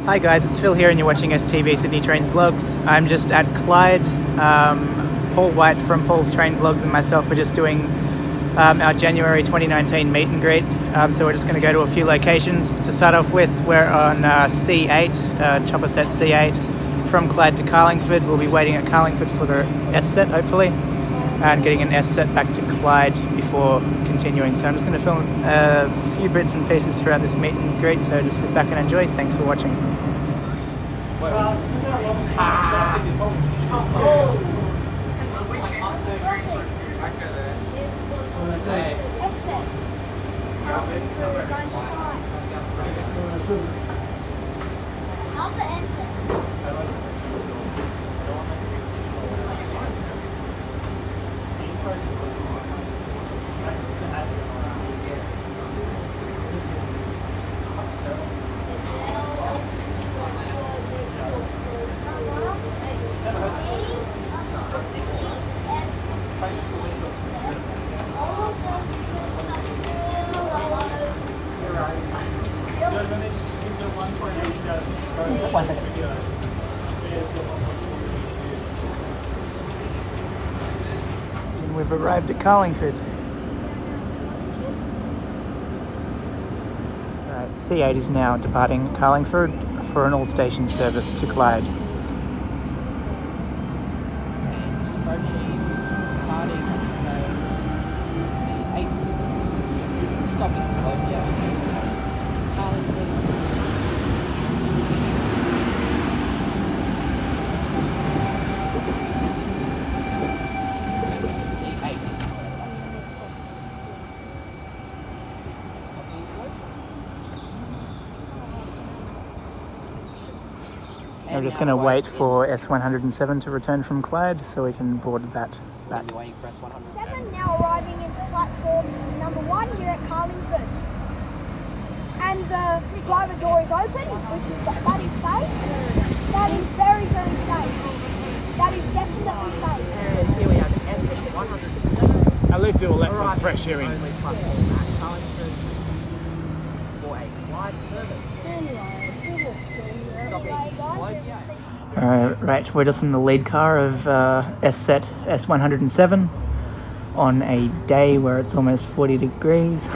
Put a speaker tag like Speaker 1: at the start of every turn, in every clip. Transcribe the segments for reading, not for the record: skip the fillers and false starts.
Speaker 1: Hi guys, it's Phil here and you're watching STV Sydney Trains Vlogs. I'm just at Clyde. Paul White from Paul's Train Vlogs and myself are just doing our January 2019 meet and greet. So we're just going to go to a few locations. To start off with, we're on C8, chopper set C8 from Clyde to Carlingford. We'll be waiting at Carlingford for the S set hopefully and getting an S set back to Clyde before continuing. So I'm just going to film a few bits and pieces throughout this meet and greet, so just sit back and enjoy. Thanks for watching. And we've arrived at Carlingford. C8 is now departing Carlingford for an all-station service to Clyde. I'm just going to wait for S107 to return from Clyde so we can board that back.
Speaker 2: S107 now arriving into platform number 1 here at Carlingford. And the driver door is open, which is that is safe. That is very, very safe. That is definitely safe.
Speaker 3: And here we have S107.
Speaker 4: At least it will let some fresh air in.
Speaker 3: Only platform at Carlingford for a Clyde service.
Speaker 2: Anyways, we will see. Anyway, guys, we will see.
Speaker 1: Right, we're just in the lead car of S set S107 on a day where it's almost 40 degrees.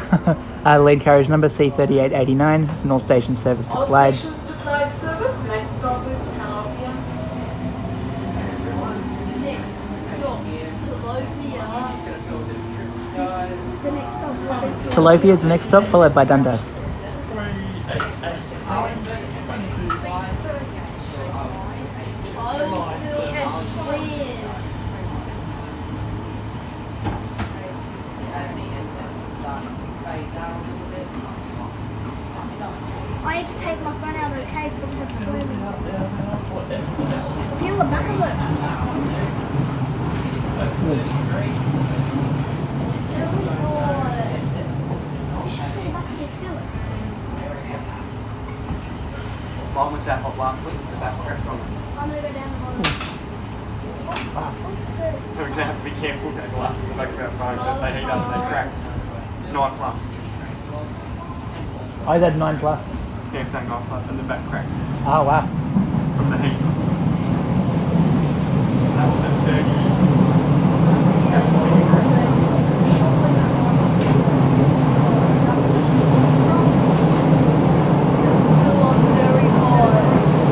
Speaker 1: Lead carriage number C3889. It's an all-station service to Clyde.
Speaker 5: All stations to Clyde service. Next stop is Talopia.
Speaker 2: Next stop, The next stop will be
Speaker 1: Talopia is the next stop, followed by Dundas.
Speaker 2: I need to take my phone out of the case because it's blooming. Feel the back of it.
Speaker 3: Mine was that hot last week, the back cracked on it.
Speaker 2: I'm going to go down the bottom.
Speaker 3: So we're going to have to be careful going glass in the back of our phone, but they heat up and they crack. 9 plus.
Speaker 1: I had 9 plus.
Speaker 3: Yeah, it's 9 plus and the back cracked
Speaker 1: Oh wow.
Speaker 3: from the heat. That was at 30.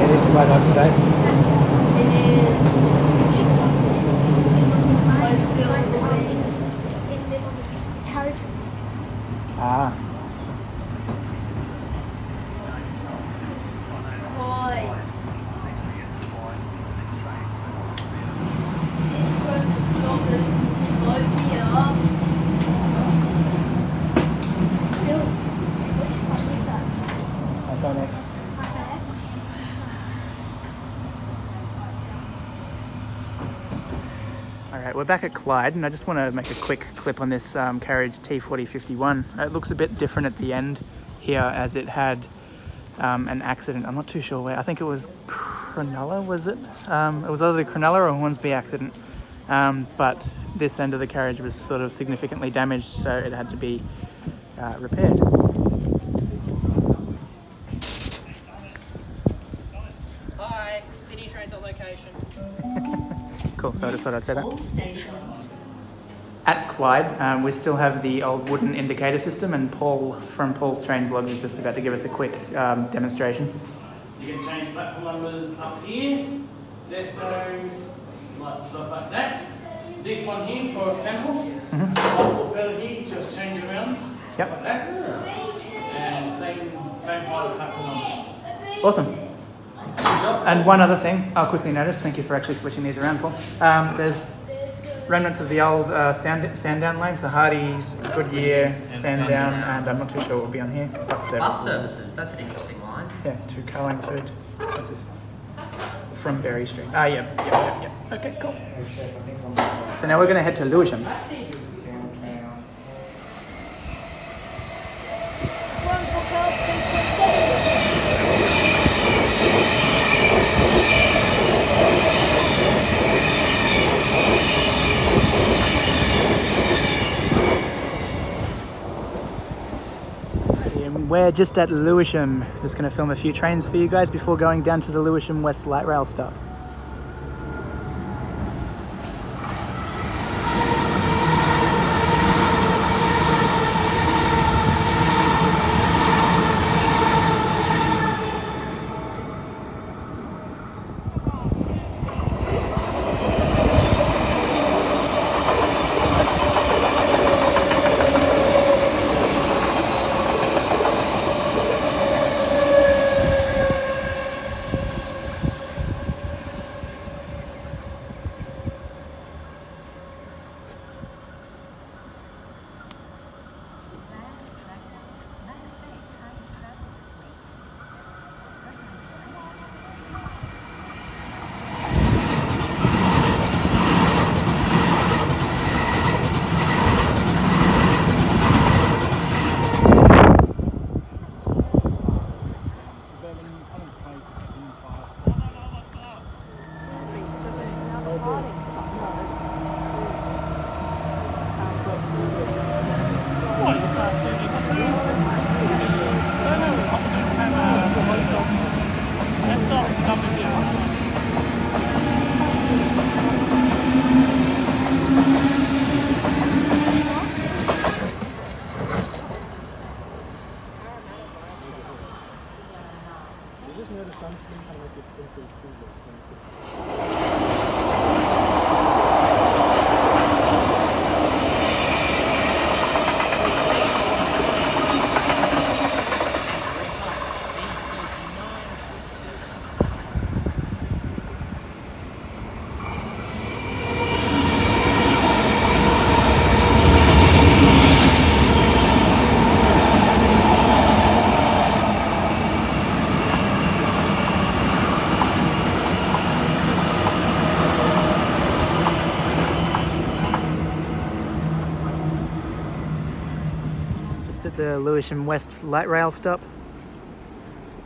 Speaker 1: It is right up today. Ah. iPhone X. Alright, we're back at Clyde and I just want to make a quick clip on this carriage T4051. It looks a bit different at the end here as it had an accident. I'm not too sure where. I think it was Cronulla, was it? It was either Cronulla or a Hornsby accident. But this end of the carriage was sort of significantly damaged, so it had to be repaired. Cool, so I just thought I'd say that.
Speaker 4: All stations.
Speaker 1: At Clyde, we still have the old wooden indicator system, and Paul from Paul's Train Vlogs is just about to give us a quick demonstration.
Speaker 6: You can change platform numbers up here, destones, just like that. This one here, for example, multiple pedal here, just change around,
Speaker 1: Yep.
Speaker 6: like that. And same height of platform numbers.
Speaker 1: Awesome. And one other thing I'll quickly notice, thank you for actually switching these around, Paul. There's remnants of the old Sandown lane, so Hardy's, Goodyear, Sandown, and I'm not too sure what will be on here. Bus services.
Speaker 7: Bus services, that's an interesting line.
Speaker 1: Yeah, to Carlingford. What's this? From Berry Street. Yeah. Okay, cool. So now we're going to head to Lewisham. We're just at Lewisham. Just going to film a few trains for you guys before going down to the Lewisham West Light Rail stop. At the Lewisham West Light Rail stop.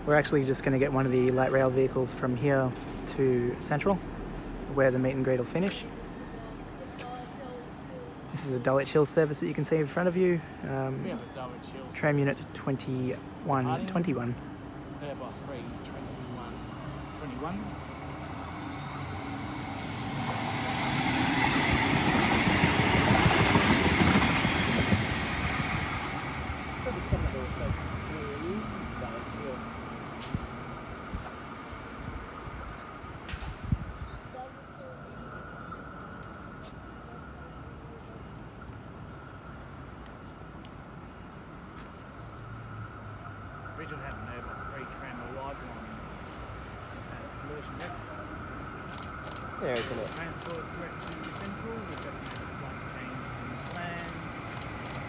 Speaker 1: We're actually just going to get one of the light rail vehicles from here to Central, where the meet and greet will finish. This is a Dulwich Hill service that you can see in front of you.
Speaker 6: We have a Dulwich Hill
Speaker 1: Tram unit
Speaker 6: service.
Speaker 1: 21.
Speaker 6: Airbus 321. Originally had an Airbus 3 tram alive line at Lewisham West.
Speaker 7: There, isn't it?
Speaker 6: Transport direct to Central, we've got a slight change in plan.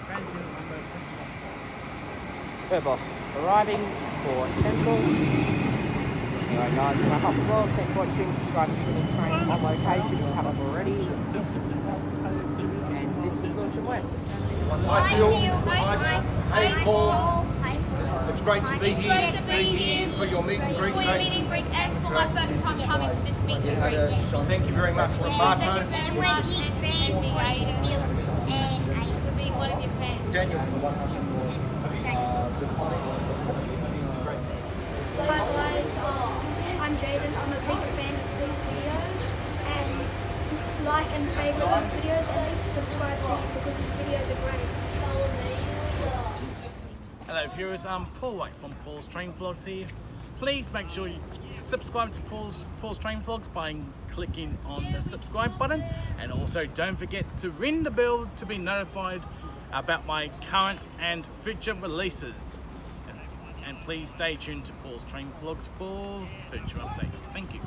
Speaker 6: Transit number 21.
Speaker 7: Airbus arriving for Central. 09.5 vlog. Thanks for watching. Subscribe to Sydney Trains on location if you haven't already. And this was Lewisham West.
Speaker 8: Hi Phil.
Speaker 9: Hi Paul.
Speaker 8: It's great to be here for your meet and greet.
Speaker 9: For your meet and greet and for my first time coming to this meet and greet.
Speaker 8: Thank you very much from Marto.
Speaker 9: Thank you very much. And for being one of your fans.
Speaker 8: Daniel.
Speaker 2: Hi guys, I'm Jaden. I'm a big fan of these videos, and like and favourite these videos and subscribe to him because his videos are great.
Speaker 6: Hello viewers, I'm Paul White from Paul's Train Vlogs here. Please make sure you subscribe to Paul's Train Vlogs by clicking on the subscribe button, and also don't forget to ring the bell to be notified about my current and future releases. And please stay tuned to Paul's Train Vlogs for future updates. Thank you.